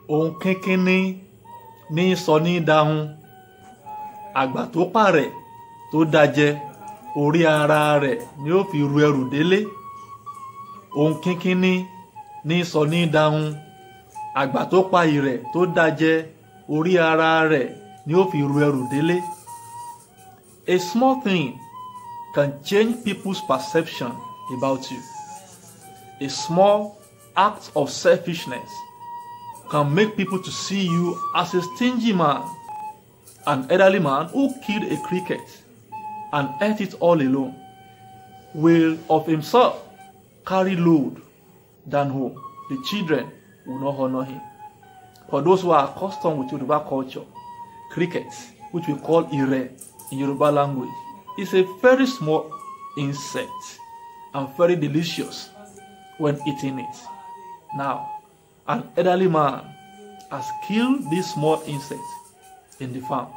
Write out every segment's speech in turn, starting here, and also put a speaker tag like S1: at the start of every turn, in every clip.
S1: Ohun kínkínní ní sọ ní dáhùn. Àgbà tó pàrẹ̀ tó dájẹ́ orí ara rẹ̀ ni ó fi ru ẹrù délé. Ohun kínkínní ní sọ ní dáhùn. Àgbà tó pa ìrẹ̀ tó dájẹ́ orí ara rẹ̀ ni ó fi ru ẹrù délé. A small thing can change people's perception about you. A small act of selfishness can make people to see you as a stingy man. An elderly man who killed a cricket and ate it all alone will of himself carry load than who the children will not honor him. For those who are accustomed with Yoruba culture, cricket, which we call ire in Yoruba language, is a very small insect and very delicious when eating it. Now, an elderly man has killed this small insect in the farm.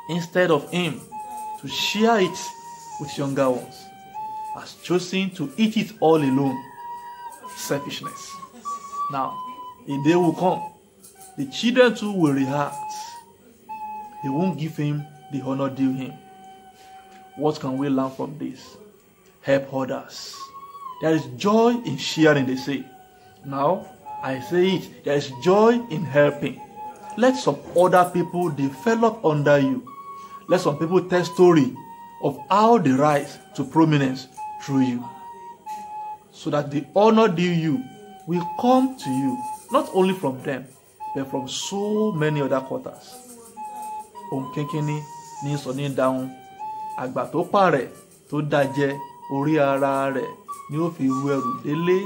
S1: Instead of him to share it with younger ones, has chosen to eat it all alone. Selfishness. Now, a day will come, the children too will react. They won't give him the honor due him. What can we learn from this? Help others. There is joy in sharing, they say. Now, I say it, there is joy in helping. Let some other people develop under you. Let some people tell story of how they rise to prominence through you. So that the honor due you will come to you, not only from them, but from so many other quarters. Ohun kínkínní ní sọ ní dáhùn. Àgbà tó pàrẹ̀ tó dájẹ́ orí ara rẹ̀ ni ó fi ru ẹrù délé.